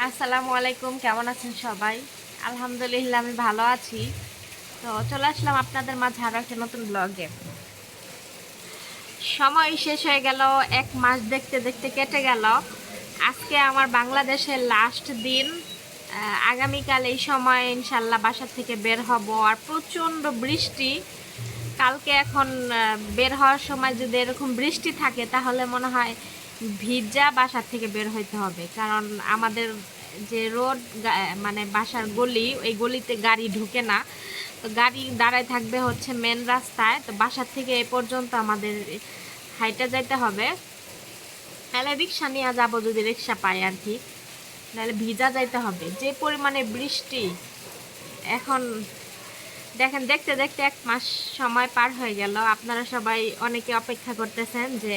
আসসালামু আলাইকুম, কেমন আছেন সবাই? আলহামদুলিল্লাহ আমি ভালো আছি। তো চলে আসলাম আপনাদের মাঝে আরও একটা নতুন ব্লগে। সময় শেষ হয়ে গেল, 1 মাস দেখতে দেখতে কেটে গেল। আজকে আমার বাংলাদেশের লাস্ট দিন। আগামীকাল এই সময় ইনশাল্লাহ বাসা থেকে বের হব। আর প্রচণ্ড বৃষ্টি। কালকে এখন বের হওয়ার সময় যদি এরকম বৃষ্টি থাকে তাহলে মনে হয় ভিজা বাসা থেকে বের হইতে হবে, কারণ আমাদের যে রোড মানে বাসার গলি, ওই গলিতে গাড়ি ঢুকে না। তো গাড়ি দাঁড়ায় থাকবে হচ্ছে মেন রাস্তায়। তো বাসার থেকে এ পর্যন্ত আমাদের হাইটে যাইতে হবে। তাহলে রিক্সা নিয়ে যাবো যদি রিক্সা পাই আর কি, নাহলে ভিজা যাইতে হবে, যে পরিমাণে বৃষ্টি। এখন দেখেন, দেখতে দেখতে 1 মাস সময় পার হয়ে গেল। আপনারা সবাই অনেকে অপেক্ষা করতেছেন যে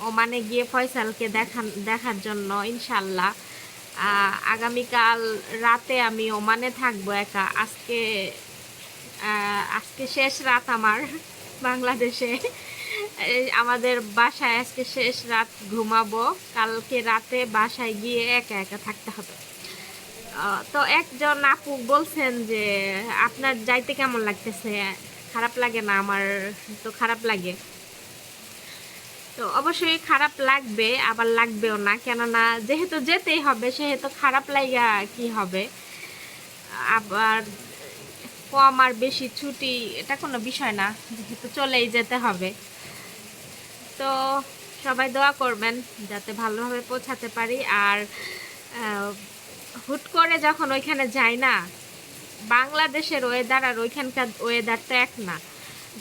ওমানে গিয়ে ফয়সালকে দেখার জন্য। ইনশাল্লাহ আগামীকাল রাতে আমি ওমানে থাকবো একা। আজকে শেষ রাত আমার বাংলাদেশে। আমাদের বাসায় আজকে শেষ রাত ঘুমাবো। কালকে রাতে বাসায় গিয়ে একা একা থাকতে হবে। তো একজন আপু বলছেন যে আপনার যাইতে কেমন লাগতেছে, খারাপ লাগে না? আমার তো খারাপ লাগে। তো অবশ্যই খারাপ লাগবে, আবার লাগবেও না, কেননা যেহেতু যেতেই হবে সেহেতু খারাপ লাগা কি হবে। আবার কম আর বেশি ছুটি এটা কোনো বিষয় না, যেহেতু চলেই যেতে হবে। তো সবাই দোয়া করবেন যাতে ভালোভাবে পৌঁছাতে পারি। আর হুট করে যখন ওইখানে যাই না, বাংলাদেশের ওয়েদার আর ওইখানকার ওয়েদার তো এক না।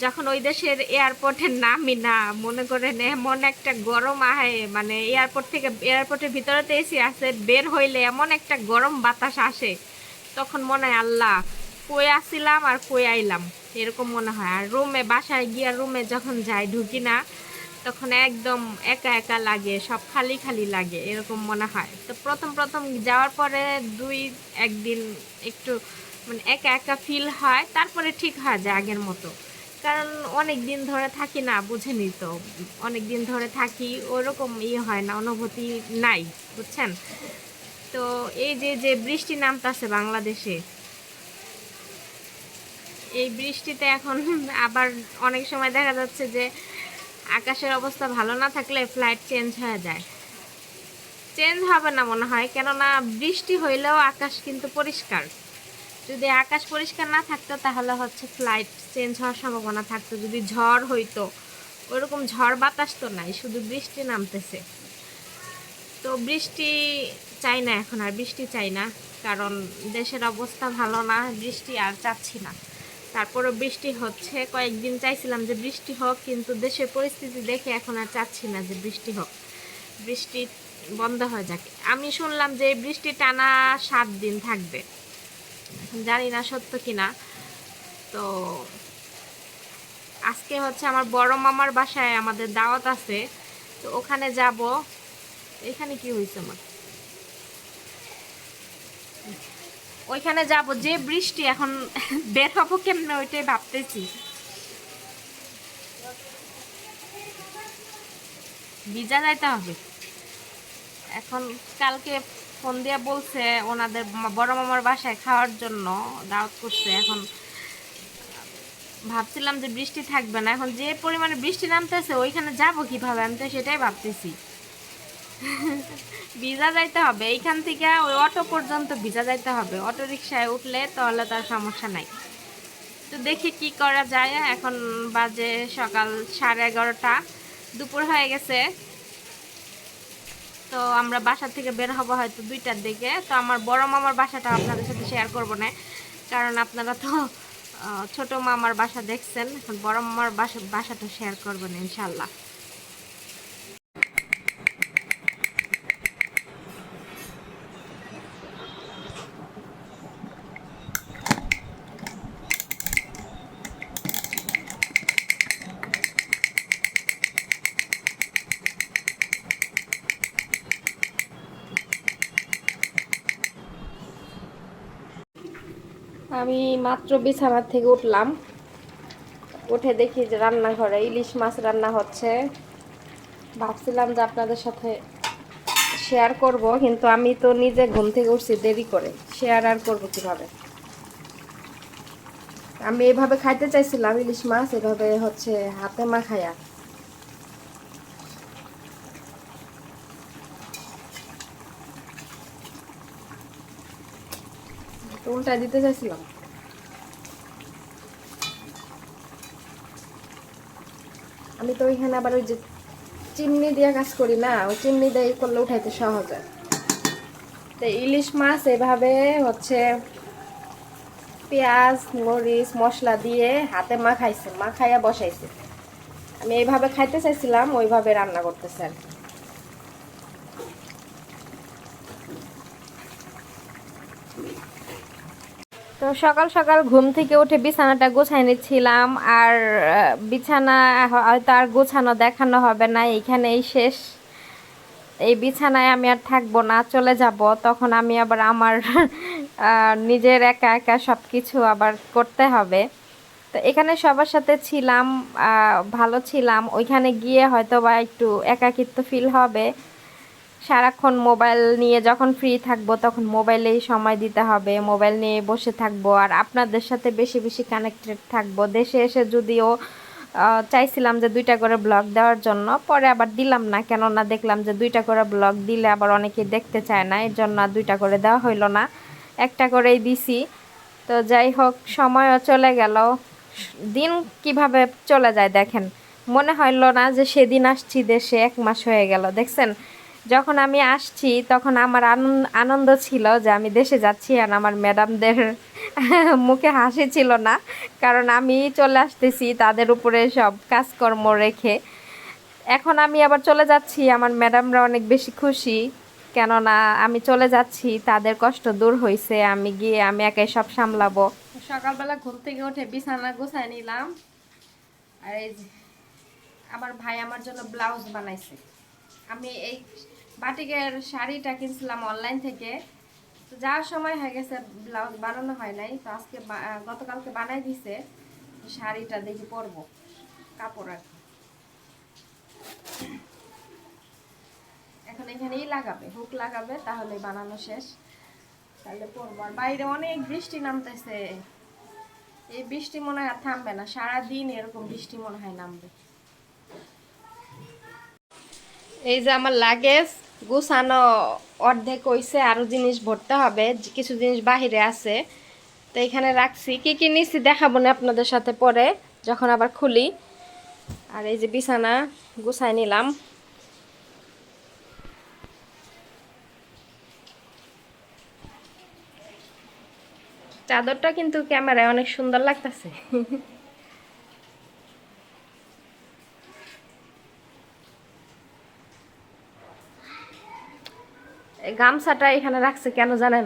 যখন ওই দেশের এয়ারপোর্টে নামি না, মনে করেন এমন একটা গরম আহে, মানে এয়ারপোর্টের ভিতরে তো এসি আছে, বের হইলে এমন একটা গরম বাতাস আসে, তখন মনে হয় আল্লাহ কই আসছিলাম আর কই আইলাম, এরকম মনে হয়। আর বাসায় গিয়া রুমে যখন যাই, ঢুকি না, তখন একদম একা একা লাগে, সব খালি খালি লাগে, এরকম মনে হয়। তো প্রথম প্রথম যাওয়ার পরে 1 দিন একটু মানে একা একা ফিল হয়, তারপরে ঠিক হয় যায় আগের মতো। কারণ অনেক দিন ধরে থাকি না, বুঝেনি তো, অনেক দিন ধরে থাকি, ওরকম হয় না, অনুভূতি নাই, বুঝছেন? তো এই যে যে বৃষ্টি নামতাছে বাংলাদেশে, এই বৃষ্টিতে এখন আবার অনেক সময় দেখা যাচ্ছে যে আকাশের অবস্থা ভালো না থাকলে ফ্লাইট চেঞ্জ হয়ে যায়। চেঞ্জ হবে না মনে হয়, কেননা বৃষ্টি হইলেও আকাশ কিন্তু পরিষ্কার। যদি আকাশ পরিষ্কার না থাকতো তাহলে হচ্ছে ফ্লাইট চেঞ্জ হওয়ার সম্ভাবনা থাকতো। যদি ঝড় হইতো, ওরকম ঝড় বাতাস তো নাই, শুধু বৃষ্টি নামতেছে। তো বৃষ্টি চাই না, এখন আর বৃষ্টি চাই না, কারণ দেশের অবস্থা ভালো না, বৃষ্টি আর চাচ্ছি না। তারপরে বৃষ্টি হচ্ছে, কয়েকদিন চাইছিলাম যে বৃষ্টি হোক, কিন্তু দেশের পরিস্থিতি দেখে এখন আর চাচ্ছি না যে বৃষ্টি হোক, বৃষ্টি বন্ধ হয়ে যাক। আমি শুনলাম যে বৃষ্টি টানা 7 দিন থাকবে, জানি না সত্য কিনা। তো আজকে হচ্ছে আমার বড় মামার বাসায় আমাদের দাওয়াত আছে, তো ওখানে যাব। এখানে কি হয়েছে আমার, ওইখানে যাব, যে বৃষ্টি এখন বের হবো কেমনে ওইটাই ভাবতেছি। ভিজা যাইতে হবে এখন। কালকে ফোন দিয়ে বলছে ওনাদের বড় মামার বাসায় খাওয়ার জন্য দাওয়াত করছে। এখন ভাবছিলাম যে বৃষ্টি থাকবে না, এখন যে পরিমাণে বৃষ্টি নামতেছে ওইখানে যাব কিভাবে, আমি তো সেটাই ভাবতেছি। ভিজা যাইতে হবে এইখান থেকে ওই অটো পর্যন্ত, ভিজা যাইতে হবে। অটো রিক্সায় উঠলে তাহলে তার সমস্যা নাই। তো দেখি কি করা যায়। এখন বাজে সকাল 11:30, দুপুর হয়ে গেছে। তো আমরা বাসা থেকে বের হবো হয়তো 2টার দিকে। তো আমার বড় মামার বাসাটা আপনাদের সাথে শেয়ার করব না, কারণ আপনারা তো ছোট মামার বাসা দেখছেন, এখন বড় মামার বাসাটা শেয়ার করবেন ইনশাল্লাহ। আমি মাত্র বিছানার থেকে উঠলাম, উঠে দেখি যে রান্নাঘরে ইলিশ মাছ রান্না হচ্ছে। ভাবছিলাম যে আপনাদের সাথে শেয়ার করব, কিন্তু আমি তো নিজে ঘুম থেকে উঠছি দেরি করে, শেয়ার আর করব কিভাবে। আমি এভাবে খাইতে চাইছিলাম ইলিশ মাছ, এভাবে হচ্ছে হাতে মাখায়া। তো উল্টা দিতে চাইছিলাম। আমি তো ওইখানে আবার ওই যে চিমনি দিয়ে কাজ করি না, ওই চিমনি দিয়ে করলে উঠাইতে সহজ হয়। তো ইলিশ মাছ এভাবে হচ্ছে পেঁয়াজ মরিচ মশলা দিয়ে হাতে মাখাইয়া বসাইছে। আমি এইভাবে খাইতে চাইছিলাম, ওইভাবে রান্না করতেছে আর কি। তো সকাল সকাল ঘুম থেকে উঠে বিছানাটা গোছাই নিচ্ছিলাম, আর বিছানা হয়তো আর গোছানো দেখানো হবে না, এইখানেই শেষ। এই বিছানায় আমি আর থাকবো না, চলে যাব। তখন আমি আবার আমার নিজের একা একা সব কিছু আবার করতে হবে। তো এখানে সবার সাথে ছিলাম, ভালো ছিলাম। ওইখানে গিয়ে হয়তো বা একটু একাকিত্ব ফিল হবে। সারাক্ষণ মোবাইল নিয়ে যখন ফ্রি থাকবো তখন মোবাইলেই সময় দিতে হবে, মোবাইল নিয়ে বসে থাকবো, আর আপনাদের সাথে বেশি বেশি কানেক্টেড থাকবো। দেশে এসে যদিও চাইছিলাম যে 2টা করে ব্লগ দেওয়ার জন্য, পরে আবার দিলাম না, কেননা দেখলাম যে 2টা করে ব্লগ দিলে আবার অনেকে দেখতে চায় না, এর জন্য 2টা করে দেওয়া হইলো না, একটা করেই দিছি। তো যাই হোক, সময়ও চলে গেল। দিন কিভাবে চলে যায় দেখেন, মনে হইল না যে সেদিন আসছি দেশে 1 মাস হয়ে গেল। দেখছেন, যখন আমি আসছি তখন আমার আনন্দ ছিল যে আমি দেশে যাচ্ছি, আর আমার ম্যাডামদের মুখে হাসি ছিল না, কারণ আমি চলে আসতেছি তাদের উপরে সব কাজকর্ম রেখে। এখন আমি আবার চলে যাচ্ছি, আমার ম্যাডামরা অনেক বেশি খুশি, কেননা আমি চলে যাচ্ছি, তাদের কষ্ট দূর হয়েছে, আমি গিয়ে আমি একাই সব সামলাবো। সকালবেলা ঘুম থেকে উঠে বিছানা গুছাই নিলাম, আর এই যে আমার ভাই আমার জন্য ব্লাউজ বানাইছে। আমি এই বাটিকের শাড়িটা কিনছিলাম অনলাইন থেকে, তো যাওয়ার সময় হয়ে গেছে, ব্লাউজ বানানো হয় নাই। তো আজকে গতকালকে বানাই দিছে, শাড়িটা দেখি পরবো, কাপড় আর এখন এখানেই লাগাবে, হুক লাগাবে, তাহলে বানানো শেষ, তাহলে পরবো। আর বাইরে অনেক বৃষ্টি নামতেছে, এই বৃষ্টি মনে হয় আর থামবে না, সারাদিন এরকম বৃষ্টি মনে হয় নামবে। এই যে আমার লাগেজ গুছানো অর্ধেক হইছে, আরো জিনিস ভরতে হবে, কিছু জিনিস বাহিরে আছে, তো এখানে রাখছি। কি কি নিচ্ছি দেখাবো না আপনাদের সাথে পরে যখন আবার খুলি। আর এই যে বিছানা গুছাই নিলাম। চাদরটা কিন্তু ক্যামেরায় অনেক সুন্দর লাগতেছে। গামছাটা এখানে রাখছে কেন জানেন?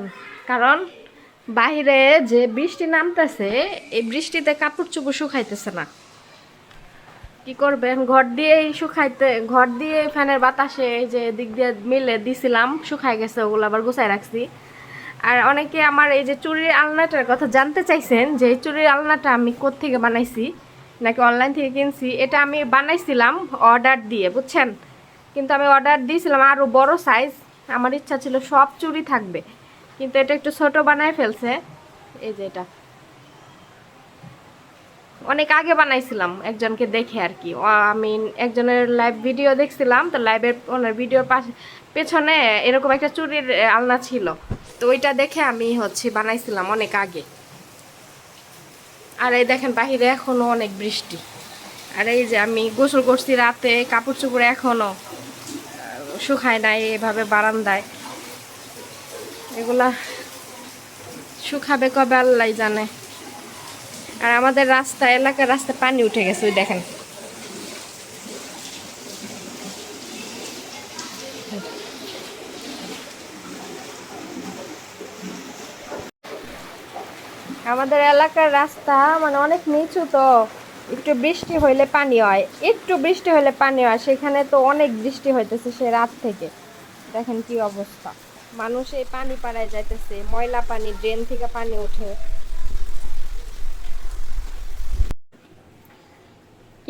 কারণ বাহিরে যে বৃষ্টি নামতেছে, এই বৃষ্টিতে কাপড় চোপড় শুকাইতেছে না। কি করবেন, ঘর দিয়ে ফ্যানের বাতাসে যে দিক দিয়ে মিলে দিছিলাম, শুকাই গেছে, ওগুলো আবার গুছাই রাখছি। আর অনেকে আমার এই যে চুড়ির আলনাটার কথা জানতে চাইছেন, যে এই চুড়ির আলনাটা আমি কোত্থেকে বানাইছি, নাকি অনলাইন থেকে কিনছি। এটা আমি বানাইছিলাম অর্ডার দিয়ে, বুঝছেন, কিন্তু আমি অর্ডার দিয়েছিলাম আরও বড় সাইজ। আমার ইচ্ছা ছিল সব চুড়ি থাকবে, কিন্তু এটা একটু ছোট বানায় ফেলছে। এই যে এটা অনেক আগে বানাইছিলাম একজনকে দেখে আর কি, আমি একজনের লাইভ ভিডিও দেখছিলাম, তো লাইভের ওনার ভিডিওর পেছনে এরকম একটা চুড়ির আলনা ছিল, তো ওইটা দেখে আমি হচ্ছে বানাইছিলাম অনেক আগে। আর এই দেখেন বাহিরে এখনো অনেক বৃষ্টি, আর এই যে আমি গোসল করছি রাতে, কাপড় চোপড় এখনো শুকায় নাই এভাবে বারান্দায়, এগুলা শুকাবে কবে আল্লাহ জানে। আর আমাদের এলাকার রাস্তায় পানি উঠে গেছে, ওই দেখেন। আমাদের এলাকার রাস্তা মানে অনেক নিচু, তো একটু বৃষ্টি হইলে পানি হয়, সেখানে তো অনেক বৃষ্টি হইতেছে সে রাত থেকে। দেখেন কি অবস্থা, মানুষ এই পানি পাড়ায় যাইতেছে, ময়লা পানি, ড্রেন থেকে পানি ওঠে।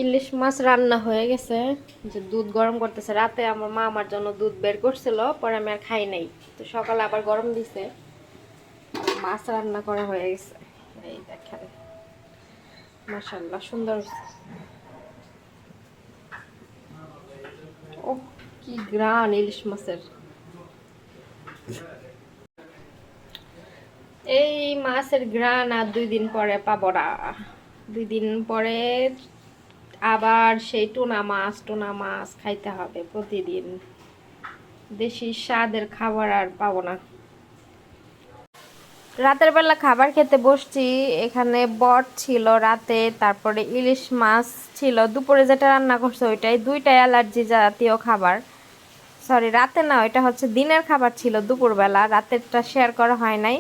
ইলিশ মাছ রান্না হয়ে গেছে, যে দুধ গরম করতেছে। রাতে আমার মা আমার জন্য দুধ বের করছিল, পরে আমি আর খাই নাই। তো সকালে আবার গরম দিছে, মাছ রান্না করা হয়ে গেছে। এই দেখেন, মাশাআল্লাহ সুন্দর হয়েছে। ও কি গ্রান ইলিশ মাছের! এই মাছের গ্রান আর 2 দিন পরে পাবো না। 2 দিন পরে আবার সেই টুনা মাছ খাইতে হবে প্রতিদিন। দেশি স্বাদের খাবার আর পাবো না। রাতের বেলা খাবার খেতে বসছি, এখানে বট ছিল রাতে, তারপরে ইলিশ মাছ ছিল। দুপুরে যেটা রান্না করছে ওইটাই, দুইটাই অ্যালার্জি জাতীয় খাবার। সরি, রাতে না, ওইটা হচ্ছে দিনের খাবার ছিল দুপুরবেলা, রাতেরটা শেয়ার করা হয় নাই।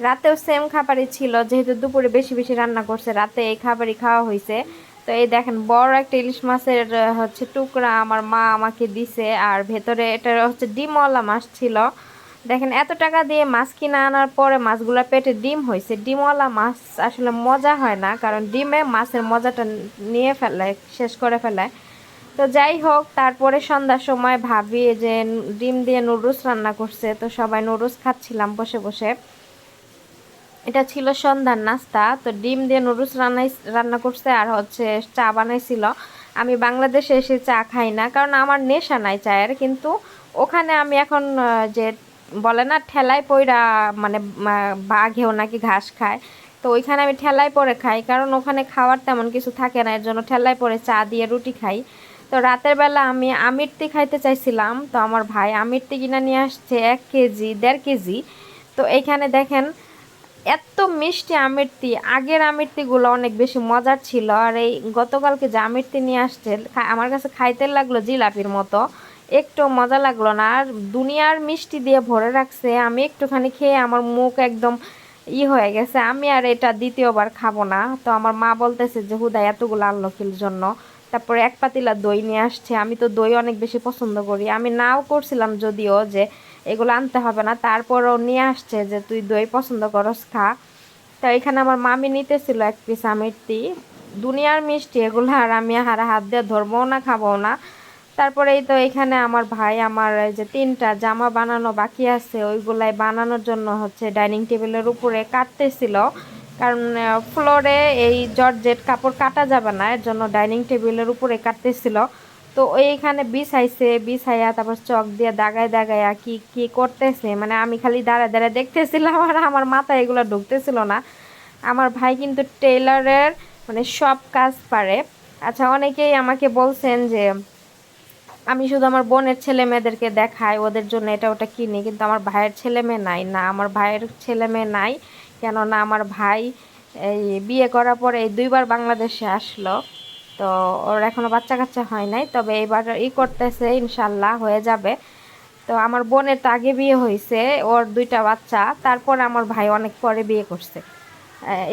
রাতেও সেম খাবারই ছিল, যেহেতু দুপুরে বেশি বেশি রান্না করছে, রাতে এই খাবারই খাওয়া হয়েছে। তো এই দেখেন, বড় একটা ইলিশ মাছের হচ্ছে টুকরা আমার মা আমাকে দিছে, আর ভেতরে এটা হচ্ছে ডিমওয়ালা মাছ ছিল। দেখেন, এত টাকা দিয়ে মাছ কিনে আনার পরে মাছগুলোর পেটে ডিম হয়েছে। ডিমওয়ালা মাছ আসলে মজা হয় না, কারণ ডিমে মাছের মজাটা নিয়ে ফেলে, শেষ করে ফেলে। তো যাই হোক, তারপরে সন্ধ্যার সময় ভাবি যে ডিম দিয়ে নুডলস রান্না করছে, তো সবাই নুডলস খাচ্ছিলাম বসে বসে। এটা ছিল সন্ধ্যার নাস্তা। তো ডিম দিয়ে নুডলস রান্না করছে, আর হচ্ছে চা বানাইছিল। আমি বাংলাদেশে এসে চা খাই না, কারণ আমার নেশা নাই চায়ের। কিন্তু ওখানে আমি এখন যে বলে না ঠেলায় পইরা, মানে বাঘেও নাকি ঘাস খায়, তো ওইখানে আমি ঠেলায় পরে খাই, কারণ ওখানে খাওয়ার তেমন কিছু থাকে না, এর জন্য ঠেলায় পরে চা দিয়ে রুটি খাই। তো রাতের বেলা আমি আমিরতি খাইতে চাইছিলাম, তো আমার ভাই আমিরতি কিনা নিয়ে আসছে 1 কেজি 1.5 কেজি। তো এইখানে দেখেন, এত মিষ্টি আমিরতি। আগের আমিরতিগুলো অনেক বেশি মজার ছিল, আর এই গতকালকে যে আমিরতি নিয়ে আসছে আমার কাছে খাইতে লাগলো জিলাপির মতো, একটু মজা লাগলো না। আর দুনিয়ার মিষ্টি দিয়ে ভরে রাখছে, আমি একটুখানি খেয়ে আমার মুখ একদম হয়ে গেছে। আমি আর এটা দ্বিতীয়বার খাবো না। তো আমার মা বলতেছে যে হুদাই এতগুলো আনলো কির জন্য। তারপরে 1 পাতিলা দই নিয়ে আসছে। আমি তো দই অনেক বেশি পছন্দ করি, আমি নাও করছিলাম যদিও যে এগুলো আনতে হবে না, তারপরও নিয়ে আসছে যে তুই দই পছন্দ করস, খা। তো এখানে আমার মামি নিতেছিল 1 পিস আমিরতি। দুনিয়ার মিষ্টি এগুলো, আর আমি হাত দিয়ে ধরবো না, খাবো না। তারপরে এই তো এখানে আমার ভাই আমার এই যে 3টা জামা বানানো বাকি আছে, ওইগুলাই বানানোর জন্য হচ্ছে ডাইনিং টেবিলের উপরে কাটতেছিল। কারণ ফ্লোরে এই জর্জেট কাপড় কাটা যাবে না, এর জন্য ডাইনিং টেবিলের উপরে কাটতেছিল। তো এইখানে বিছাইয়া তারপর চক দিয়ে দাগায় দাগায় কি কি করতেছে, মানে আমি খালি দাঁড়ায় দাঁড়ায় দেখতেছিলাম, আর আমার মাথায় এগুলো ঢুকতেছিল না। আমার ভাই কিন্তু টেইলরের মানে সব কাজ পারে। আচ্ছা, অনেকেই আমাকে বলছেন যে আমি শুধু আমার বোনের ছেলে মেয়েদেরকে দেখাই, ওদের জন্য এটা ওটা কিনি, কিন্তু আমার ভাইয়ের ছেলে মেয়ে নাই। না, আমার ভাইয়ের ছেলে মেয়ে নাই, কেননা আমার ভাই এই বিয়ে করার পরে এই 2বার বাংলাদেশে আসলো। তো ওর এখনো বাচ্চা কাচ্চা হয় নাই, তবে এবার করতেছে, ইনশাল্লাহ হয়ে যাবে। তো আমার বোনের তো আগে বিয়ে হয়েছে, ওর 2টা বাচ্চা, তারপরে আমার ভাই অনেক পরে বিয়ে করছে,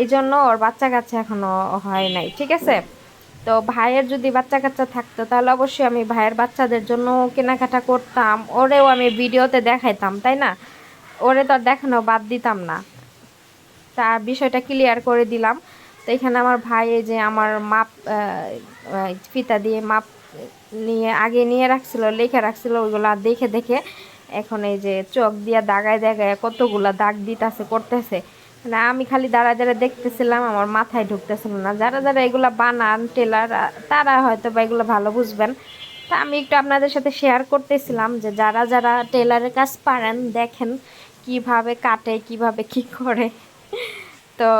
এই জন্য ওর বাচ্চা কাচ্চা এখনো হয় নাই, ঠিক আছে। তো ভাইয়ের যদি বাচ্চা কাচ্চা থাকতো তাহলে অবশ্যই আমি ভাইয়ের বাচ্চাদের জন্য কেনাকাটা করতাম, ওরেও আমি ভিডিওতে দেখাইতাম, তাই না? ওরে তো আর দেখানো বাদ দিতাম না, তার বিষয়টা ক্লিয়ার করে দিলাম। তো এখানে আমার ভাই এই যে আমার মাপ ফিতা দিয়ে মাপ নিয়ে আগে নিয়ে রাখছিল, লিখে রাখছিল, ওইগুলো দেখে দেখে এখন এই যে চোখ দিয়ে দাগায় দাগায় কতগুলা দাগ দিতেছে, করতেছে। মানে আমি খালি দাঁড়ায় দাঁড়ায় দেখতেছিলাম, আমার মাথায় ঢুকতেছিল না। যারা যারা এগুলা বানান টেলার, তারা হয়তো বা এগুলো ভালো বুঝবেন। তা আমি একটু আপনাদের সাথে শেয়ার করতেছিলাম যে যারা যারা টেলারের কাজ পারেন, দেখেন কিভাবে কাটে, কিভাবে কি করে। তো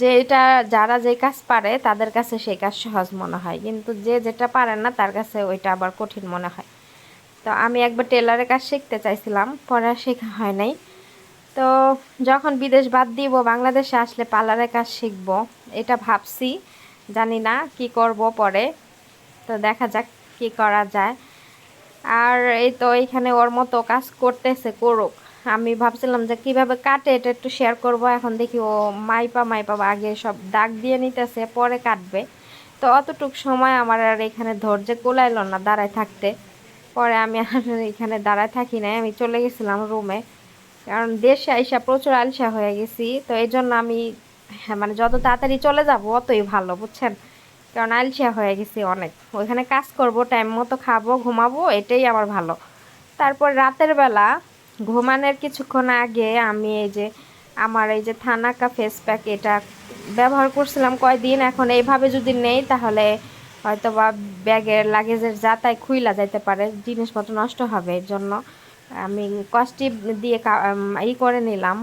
যেটা যারা যে কাজ পারে তাদের কাছে সেই কাজ সহজ মনে হয়, কিন্তু যে যেটা পারে না তার কাছে ওইটা আবার কঠিন মনে হয়। তো আমি একবার টেলারের কাজ শিখতে চাইছিলাম, পরে আর শেখা হয় নাই। তো যখন বিদেশ বাদ দিব, বাংলাদেশে আসলে পার্লারের কাজ শিখব, এটা ভাবছি। জানি না কি করব পরে, তো দেখা যাক কি করা যায়। আর এই তো এইখানে ওর মতো কাজ করতেছে, করুক। আমি ভাবছিলাম যে কিভাবে কাটে এটা একটু শেয়ার করব, এখন দেখি ও মাইপা মাইপা আগে সব দাগ দিয়ে নিতেছে, পরে কাটবে। তো অতটুক সময় আমার আর এখানে ধৈর্য কুলাইলো না দাঁড়ায় থাকতে। পরে আমি আর এখানে দাঁড়ায় থাকি নাই, আমি চলে গেছিলাম রুমে, কারণ দেশে আইসা প্রচুর আলসা হয়ে গেছি। তো এই জন্য আমি মানে যত তাড়াতাড়ি চলে যাব অতই ভালো, বুঝছেন। কারণ আলসিয়া হয়ে গেছি অনেক। ওইখানে কাজ করব, টাইম মতো খাবো, ঘুমাবো, এটাই আমার ভালো। তারপর রাতের বেলা ঘুমানোর কিছুক্ষণ আগে আমি এই যে আমার এই যে থানাকা ফেস প্যাক এটা ব্যবহার করছিলাম কয়দিন। এখন এইভাবে যদি নেই তাহলে হয়তো বা ব্যাগের লাগেজের যাতায় খুইলা যাইতে পারে, জিনিসপত্র নষ্ট হবে। এর জন্য আমি কস্টিপ দিয়ে করে নিলাম,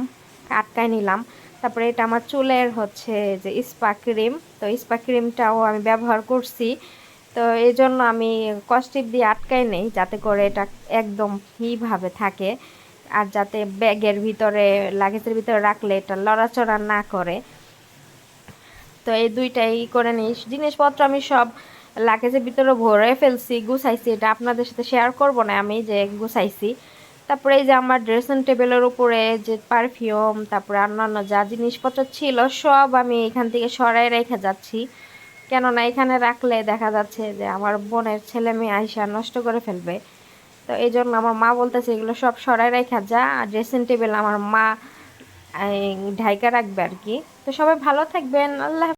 আটকায় নিলাম। তারপরে এটা আমার চুলের হচ্ছে যে স্পা ক্রিম, তো স্পা ক্রিমটাও আমি ব্যবহার করছি। তো এই জন্য আমি কস্টিপ দিয়ে আটকাই নেই, যাতে করে এটা একদম ফ্রিভাবে থাকে, আর যাতে ব্যাগের ভিতরে লাগেজের ভিতরে রাখলে এটা লড়াচড়া না করে। তো এই দুইটাই করে নিই। জিনিসপত্র আমি সব লাগেজের ভিতরে ভরে ফেলছি, গুছাইছি, এটা আপনাদের সাথে শেয়ার করব না আমি যে গুছাইছি। তারপরে এই যে আমার ড্রেসিং টেবিলের উপরে যে পারফিউম, তারপরে অন্যান্য যা জিনিসপত্র ছিল সব আমি এখান থেকে সরাই রেখে যাচ্ছি। কেননা এখানে রাখলে দেখা যাচ্ছে যে আমার বোনের ছেলে মেয়ে আইসা নষ্ট করে ফেলবে। তো এই জন্য আমার মা বলতেছে এগুলো সব সরাই রেখে যা, আর ড্রেসিং টেবিল আমার মা ঢাইকা রাখবে আর কি। তো সবাই ভালো থাকবেন, আল্লাহ।